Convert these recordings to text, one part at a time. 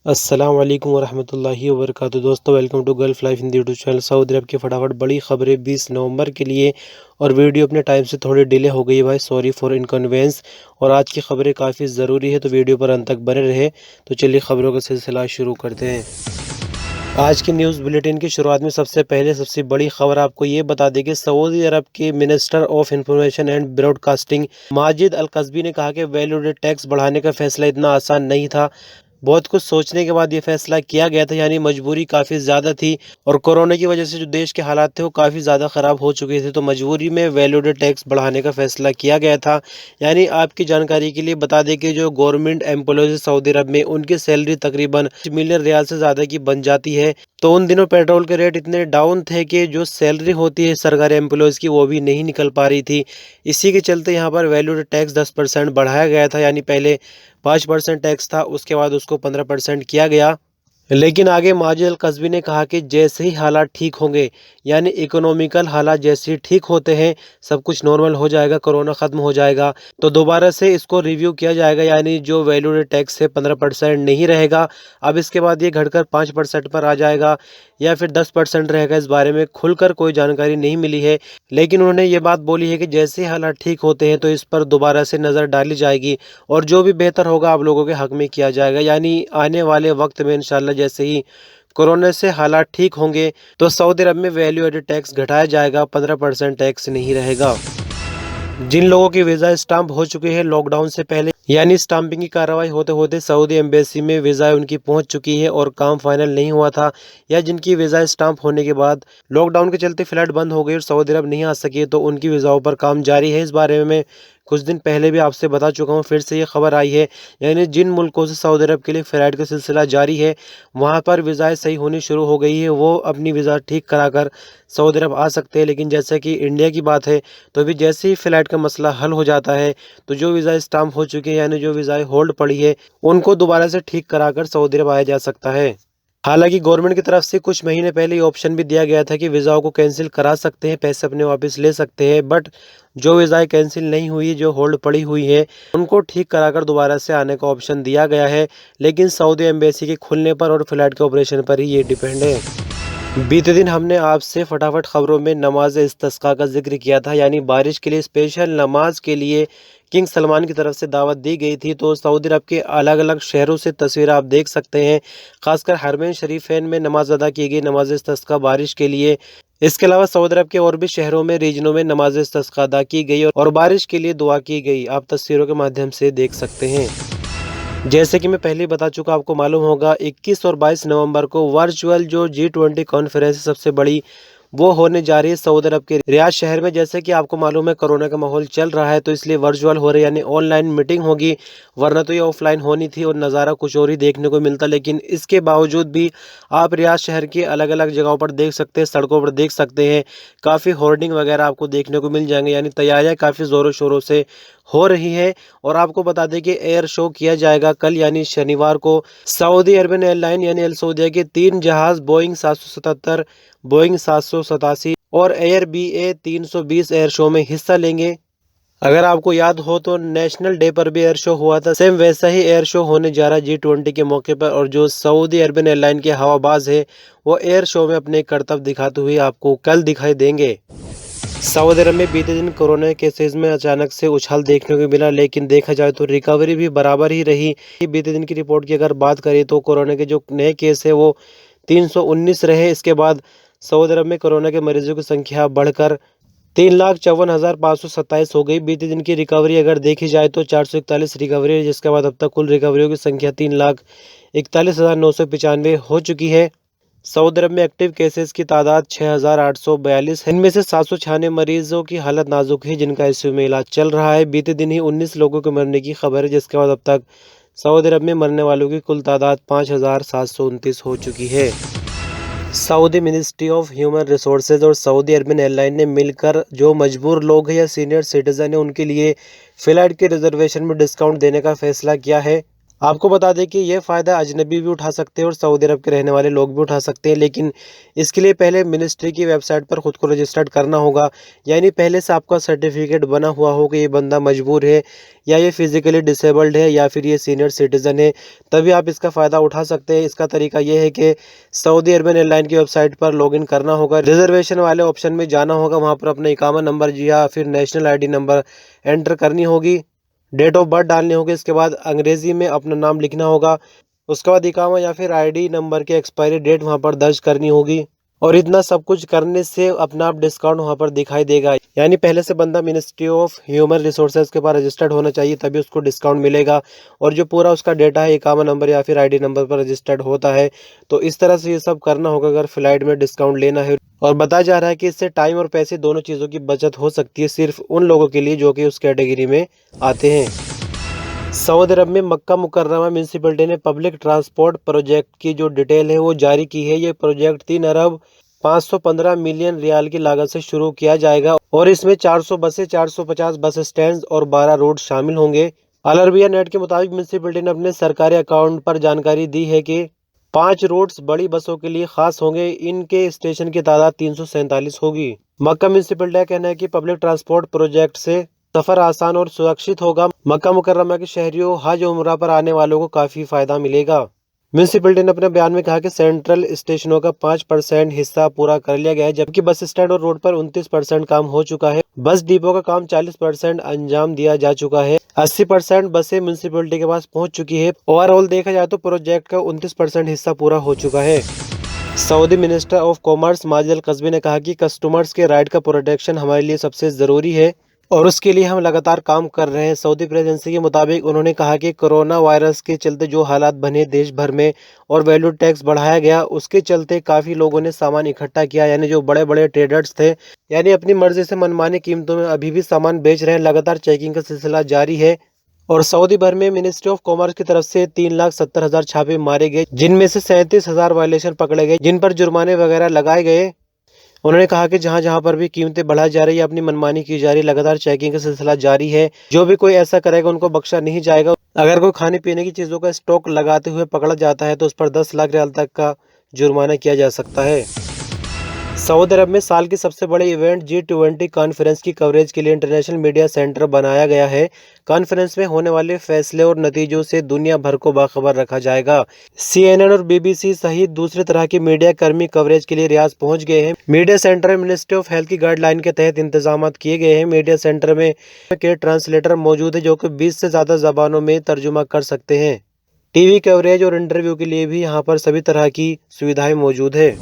अस्सलाम वालेकुम वरहमतुल्लाहि वबरकातुहू। दोस्तों, welcome to Gulf life Hindi YouTube channel. Saudi Arab की फटाफट बड़ी खबरें 20 नवंबर के लिए। और वीडियो अपने टाइम से थोड़ी डिले हो गई है भाई, सॉरी फॉर इनकन्वीनियंस। और आज की खबरें काफ़ी ज़रूरी है, तो वीडियो पर अंत तक बने रहे। तो चलिए खबरों का सिलसिला शुरू करते हैं। आज की न्यूज़ बुलेटिन की शुरुआत में सबसे पहले सबसे बड़ी खबर आपको ये बता दें कि सऊदी अरब के minister of information and broadcasting Majid Al Kazbi ने कहा कि वैल्यू एडेड टैक्स बढ़ाने का फैसला इतना आसान नहीं था। बहुत कुछ सोचने के बाद ये फैसला किया गया था, यानी मजबूरी काफ़ी ज़्यादा थी। और कोरोना की वजह से जो देश के हालात थे वो काफ़ी ज़्यादा ख़राब हो चुके थे, तो मजबूरी में वैल्यू एडेड टैक्स बढ़ाने का फैसला किया गया था। यानी आपकी जानकारी के लिए बता दें कि जो गवर्नमेंट एम्प्लॉयज़ सऊदी अरब में, उनकी सैलरी तकरीबन मिलियन रियाल से ज़्यादा की बन जाती है। तो उन दिनों पेट्रोल के रेट इतने डाउन थे कि जो सैलरी होती है सरकारी एम्प्लॉयज़ की वो भी नहीं निकल पा रही थी। इसी के चलते यहाँ पर वैल्यू एडेड टैक्स 10% बढ़ाया गया था, यानी पहले 5% टैक्स था, उसके बाद उसको 15% किया गया। लेकिन आगे माजिद अल कज़बी ने कहा कि जैसे ही हालात ठीक होंगे, यानी इकोनॉमिकल हालात जैसे ही ठीक होते हैं, सब कुछ नॉर्मल हो जाएगा, कोरोना ख़त्म हो जाएगा, तो दोबारा से इसको रिव्यू किया जाएगा। यानी जो वैल्यू एडेड टैक्स है 15% नहीं रहेगा, अब इसके बाद ये घटकर 5% पर आ जाएगा या फिर 10% रहेगा। इस बारे में खुलकर कोई जानकारी नहीं मिली है, लेकिन उन्होंने ये बात बोली है कि जैसे ही हालात ठीक होते हैं तो इस पर दोबारा से नज़र डाली जाएगी और जो भी बेहतर होगा आप लोगों के हक़ में किया जाएगा। यानी आने वाले वक्त में इंशाल्लाह जैसे ही कोरोना से हालात ठीक होंगे तो सऊदी अरब में वैल्यू एडेड टैक्स घटाया जाएगा, 15% टैक्स नहीं रहेगा। जिन लोगों की वीज़ा स्टाम्प हो चुके हैं लॉकडाउन से पहले, यानी स्टाम्पिंग की कार्रवाई होते होते सऊदी एम्बेसी में वीज़ा उनकी पहुंच चुकी है और काम फाइनल नहीं हुआ था, या जिनकी वीज़ा स्टाम्प होने के बाद लॉकडाउन के चलते फ़्लाइट बंद हो गई और सऊदी अरब नहीं आ सके, तो उनकी वीज़ाओं पर काम जारी है। इस बारे में कुछ दिन पहले भी आपसे बता चुका हूँ, फिर से ये खबर आई है। यानी जिन मुल्कों से सऊदी अरब के लिए फ़्लाइट का सिलसिला जारी है, वहाँ पर वीज़ाएँ सही होनी शुरू हो गई है, वो अपनी वीज़ा ठीक कराकर सऊदी अरब आ सकते हैं। लेकिन जैसा कि इंडिया की बात है, तो अभी जैसे ही फ़्लाइट का मसला हल हो जाता है, तो जो वीज़ा स्टाम्प हो चुके हैं, यानी जो वीज़ाएँ होल्ड पड़ी है, उनको दोबारा से ठीक कराकर सऊदी अरब आया जा सकता है। हालांकि गवर्नमेंट की तरफ से कुछ महीने पहले ये ऑप्शन भी दिया गया था कि वीज़ाओं को कैंसिल करा सकते हैं, पैसे अपने वापस ले सकते हैं, बट जो वीज़ाएँ कैंसिल नहीं हुई, जो होल्ड पड़ी हुई है, उनको ठीक कराकर दोबारा से आने का ऑप्शन दिया गया है। लेकिन सऊदी एम्बेसी के खुलने पर और फ़्लाइट के ऑपरेशन पर ही ये डिपेंड है। बीते दिन हमने आपसे फटाफट खबरों में नमाज इस्तिस्का का जिक्र किया था, यानी बारिश के लिए स्पेशल नमाज के लिए किंग सलमान की तरफ से दावत दी गई थी। तो सऊदी अरब के अलग अलग शहरों से तस्वीर आप देख सकते हैं, खासकर हरमैन शरीफैन में नमाज अदा की गई, नमाज इस्तिस्का बारिश के लिए। इसके अलावा सऊदी अरब के और भी शहरों में, रीजनों में नमाज इस्तिस्का अदा की गई और बारिश के लिए दुआ की गई, आप तस्वीरों के माध्यम से देख सकते हैं। जैसे कि मैं पहले ही बता चुका, आपको मालूम होगा 21 और 22 नवंबर को वर्चुअल जो G20 कॉन्फ्रेंस सबसे बड़ी, वो होने जा रही है सऊदी अरब के रियाद शहर में। जैसे कि आपको मालूम है कोरोना का माहौल चल रहा है, तो इसलिए वर्चुअल हो रही है, यानी ऑनलाइन मीटिंग होगी, वरना तो ये ऑफलाइन होनी थी और नज़ारा कुछ और ही देखने को मिलता। लेकिन इसके बावजूद भी आप रियाद शहर की अलग अलग जगहों पर देख सकते हैं, सड़कों पर देख सकते हैं, काफ़ी होर्डिंग वगैरह आपको देखने को मिल जाएंगे, यानी तैयारियाँ काफ़ी ज़ोरों शोरों से हो रही है। और आपको बता दें कि एयर शो किया जाएगा कल, यानी शनिवार को। सऊदी अरबियन एयरलाइन यानी अल सऊदिया के 3 जहाज़ बोइंग 777, बोइंग 787 और एयर BA 320 एयर शो में हिस्सा लेंगे। अगर आपको याद हो तो नेशनल डे पर भी एयर शो हुआ था, सेम वैसा ही एयर शो होने जा रहा है G20 के मौके पर। और जो सऊदी अरबियन एयरलाइन के हवाबाज है, वो एयर शो में अपने करतब दिखाते हुए आपको कल दिखाई देंगे। सऊदी अरब में बीते दिन कोरोना के केसेज में अचानक से उछाल देखने को मिला, लेकिन देखा जाए तो रिकवरी भी बराबर ही रही। बीते दिन की रिपोर्ट की अगर बात करें तो कोरोना के जो नए केस है वो 319 रहे। इसके बाद सऊदी अरब में कोरोना के मरीजों की संख्या बढ़कर 3,54,527 हो गई। बीते दिन की रिकवरी अगर देखी जाए तो 441 रिकवरी है, जिसके बाद अब तक कुल रिकवरियों की संख्या 3,41,995 हो चुकी है। सऊदी अरब में एक्टिव केसेस की तादाद 6,842 है। इनमें से 796 मरीजों की हालत नाजुक है, जिनका ICU में इलाज चल रहा है। बीते दिन ही 19 लोगों के मरने की खबर है, जिसके बाद अब तक सऊदी अरब में मरने वालों की कुल तादाद 5,729 हो चुकी है। Saudi ministry of human resources और सऊदी अरबियन एयरलाइन ने मिलकर जो मजबूर लोग हैं या सीनियर सिटीजन है, उनके लिए फ़्लाइट के रिजर्वेशन में डिस्काउंट देने का फैसला किया है। आपको बता दें कि ये फ़ायदा अजनबी भी उठा सकते हैं और सऊदी अरब के रहने वाले लोग भी उठा सकते हैं, लेकिन इसके लिए पहले मिनिस्ट्री की वेबसाइट पर खुद को रजिस्टर्ड करना होगा। यानी पहले से आपका सर्टिफिकेट बना हुआ हो कि ये बंदा मजबूर है या ये फिज़िकली डिसेबल्ड है या फिर ये सीनियर सिटीज़न है, तभी आप इसका फ़ायदा उठा सकते हैं। इसका तरीका ये है कि सऊदी अरबियन एयरलाइन की वेबसाइट पर लॉगिन करना होगा, रिजर्वेशन वाले ऑप्शन में जाना होगा, वहाँ पर अपना इकामा नंबर या फिर नेशनल ID नंबर एंटर करनी होगी, डेट ऑफ बर्थ डालनी होगी, इसके बाद अंग्रेज़ी में अपना नाम लिखना होगा, उसके बाद इकामा या फिर ID नंबर की एक्सपायरी डेट वहाँ पर दर्ज करनी होगी और इतना सब कुछ करने से अपना आप डिस्काउंट वहाँ पर दिखाई देगा। यानी पहले से बंदा मिनिस्ट्री ऑफ ह्यूमन रिसोर्सेज के पास रजिस्टर्ड होना चाहिए, तभी उसको डिस्काउंट मिलेगा और जो पूरा उसका डेटा है इकामा नंबर या फिर ID नंबर पर रजिस्टर्ड होता है। तो इस तरह से ये सब करना होगा अगर फ़्लाइट में डिस्काउंट लेना है। और बताया जा रहा है कि इससे टाइम और पैसे दोनों चीज़ों की बचत हो सकती है, सिर्फ उन लोगों के लिए जो कि उस कैटेगरी में आते हैं। सऊदी अरब में मक्का मुकर्रमा म्यूनसिपैलिटी ने पब्लिक ट्रांसपोर्ट प्रोजेक्ट की जो डिटेल है वो जारी की है। ये प्रोजेक्ट 3 अरब 515 मिलियन रियाल की लागत से शुरू किया जाएगा और इसमें 400 बसें, 450 बस स्टैंड और 12 रोड शामिल होंगे। अल अरबिया नेट के मुताबिक म्यूनसिपैलिटी ने अपने सरकारी अकाउंट पर जानकारी दी है कि 5 रूट्स बड़ी बसों के लिए खास होंगे। इनके स्टेशन की तादाद 347 होगी। मक्का म्यूनसिपैलिटी का कहना है कि पब्लिक ट्रांसपोर्ट प्रोजेक्ट से सफर आसान और सुरक्षित होगा। मक्का मुकर्रमा के शहरियों, हज उम्रा पर आने वालों को काफी फायदा मिलेगा। म्यूनसिपैलिटी ने अपने बयान में कहा कि सेंट्रल स्टेशनों का 5% हिस्सा पूरा कर लिया गया है, जबकि बस स्टैंड और रोड पर 29% काम हो चुका है। बस डिपो का काम 40% अंजाम दिया जा चुका है। 80% बसें म्यूनसिपैलिटी के पास पहुंच चुकी है। ओवरऑल देखा जाए तो प्रोजेक्ट का 29% हिस्सा पूरा हो चुका है। Saudi minister of commerce Majid Al Kazbi ने कहा कि कस्टमर्स के राइट का प्रोटेक्शन हमारे लिए सबसे ज़रूरी है और उसके लिए हम लगातार काम कर रहे हैं। सऊदी प्रेस एजेंसी के मुताबिक उन्होंने कहा कि कोरोना वायरस के चलते जो हालात बने देश भर में और वैल्यू टैक्स बढ़ाया गया, उसके चलते काफ़ी लोगों ने सामान इकट्ठा किया। यानी जो बड़े बड़े ट्रेडर्स थे, यानी अपनी मर्जी से मनमानी कीमतों में अभी भी सामान बेच रहे हैं। लगातार चेकिंग का सिलसिला जारी है और सऊदी भर में मिनिस्ट्री ऑफ कॉमर्स की तरफ से 3,70,000 छापे मारे गए, जिनमें से 37,000 वायलेशन पकड़े गए, जिन पर जुर्माने वगैरह लगाए गए। उन्होंने कहा कि जहां जहां पर भी कीमतें बढ़ाई जा रही है, अपनी मनमानी की जा रही है, लगातार चेकिंग का सिलसिला जारी है। जो भी कोई ऐसा करेगा उनको बख्शा नहीं जाएगा। अगर कोई खाने पीने की चीज़ों का स्टॉक लगाते हुए पकड़ा जाता है तो उस पर 10 लाख रियाल तक का जुर्माना किया जा सकता है। सऊदी अरब में साल की सबसे बड़े इवेंट G20 कॉन्फ्रेंस की कवरेज के लिए इंटरनेशनल मीडिया सेंटर बनाया गया है। कॉन्फ्रेंस में होने वाले फैसले और नतीजों से दुनिया भर को बाखबर रखा जाएगा। CNN और BBC सहित दूसरे तरह के मीडिया कर्मी कवरेज के लिए रियाद पहुंच गए हैं। मीडिया सेंटर में मिनिस्ट्री ऑफ हेल्थ की गाइडलाइन के तहत इंतजाम किए गए हैं। मीडिया सेंटर में के ट्रांसलेटर मौजूद है जो कि 20 से ज़्यादा ज़बानों में तर्जुमा कर सकते हैं। TV कवरेज और इंटरव्यू के लिए भी यहाँ पर सभी तरह की सुविधाएं मौजूद है।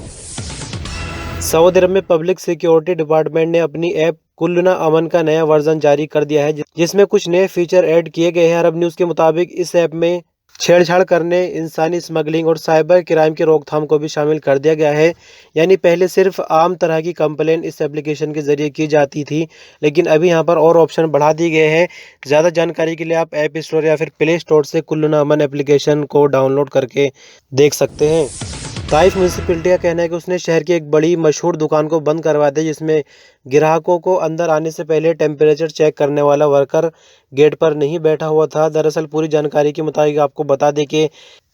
सऊदी अरब में पब्लिक सिक्योरिटी डिपार्टमेंट ने अपनी ऐप कुल्लुना अमन का नया वर्जन जारी कर दिया है, जिसमें कुछ नए फीचर ऐड किए गए हैं। अरब न्यूज़ के मुताबिक इस ऐप में छेड़छाड़ करने, इंसानी स्मगलिंग और साइबर क्राइम की रोकथाम को भी शामिल कर दिया गया है। यानी पहले सिर्फ आम तरह की कंप्लेन इस एप्लीकेशन के जरिए की जाती थी, लेकिन अभी यहाँ पर और ऑप्शन बढ़ा दिए गए हैं। ज़्यादा जानकारी के लिए आप ऐप स्टोर या फिर प्ले स्टोर से कुल्लुना अमन एप्लीकेशन को डाउनलोड करके देख सकते हैं। ताइफ म्यूनसिपैलिटी का कहना है कि उसने शहर की एक बड़ी मशहूर दुकान को बंद करवा दिया, जिसमें ग्राहकों को अंदर आने से पहले टेम्परेचर चेक करने वाला वर्कर गेट पर नहीं बैठा हुआ था। दरअसल पूरी जानकारी के मुताबिक आपको बता दें कि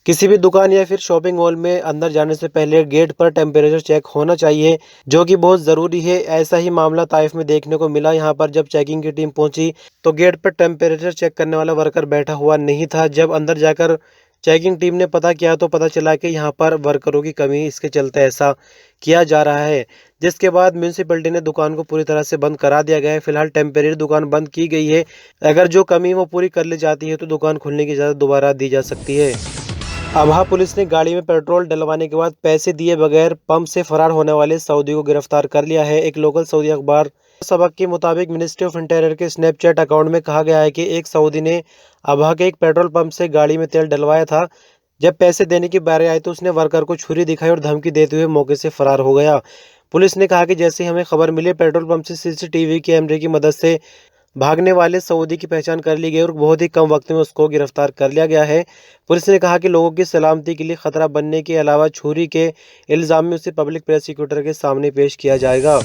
किसी भी दुकान या फिर शॉपिंग मॉल में अंदर जाने से पहले गेट पर टेम्परेचर चेक होना चाहिए, जो कि बहुत ज़रूरी है। ऐसा ही मामला ताइफ में देखने को मिला। यहाँ पर जब चेकिंग की टीम पहुंची तो गेट पर टेम्परेचर चेक करने वाला वर्कर बैठा हुआ नहीं था। जब अंदर जाकर चेकिंग टीम ने पता किया तो पता चला कि यहाँ पर वर्करों की कमी, इसके चलते ऐसा किया जा रहा है, जिसके बाद म्यूनसिपैलिटी ने दुकान को पूरी तरह से बंद करा दिया गया है। फिलहाल टेम्परेरी दुकान बंद की गई है। अगर जो कमी वो पूरी कर ली जाती है तो दुकान खुलने की इजाज़त दोबारा दी जा सकती है। अबहा पुलिस ने गाड़ी में पेट्रोल डलवाने के बाद पैसे दिए बगैर पंप से फरार होने वाले सऊदी को गिरफ्तार कर लिया है। एक लोकल सऊदी अखबार सबक के मुताबिक मिनिस्ट्री ऑफ इंटीरियर के स्नैपचैट अकाउंट में कहा गया है कि एक सऊदी ने अबहा के एक पेट्रोल पंप से गाड़ी में तेल डलवाया था। जब पैसे देने की बारी आई तो उसने वर्कर को छुरी दिखाई और धमकी देते हुए मौके से फरार हो गया। पुलिस ने कहा कि जैसे ही हमें खबर मिली, पेट्रोल पंप से CCTV कैमरे की मदद से भागने वाले सऊदी की पहचान कर ली गई और बहुत ही कम वक्त में उसको गिरफ्तार कर लिया गया है। पुलिस ने कहा कि लोगों की सलामती के लिए खतरा बनने के अलावा छुरी के इल्ज़ाम में उसे पब्लिक प्रोसिक्यूटर के सामने पेश किया जाएगा।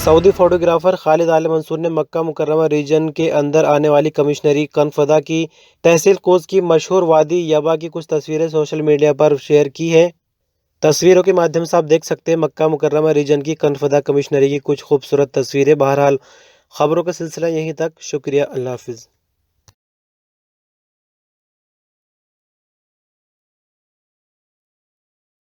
सऊदी फोटोग्राफर खालिद आल मंसूर ने मक्का मुकर्रमा रीजन के अंदर आने वाली कमिश्नरी कनफदा की तहसील कोस की मशहूर वादी यबा की कुछ तस्वीरें सोशल मीडिया पर शेयर की है। तस्वीरों के माध्यम से आप देख सकते हैं मक्का मुकर्रमा रीजन की कनफदा कमिश्नरी की कुछ खूबसूरत तस्वीरें। बहरहाल खबरों का सिलसिला यहीं तक। शुक्रिया, अल्लाह हाफिज़।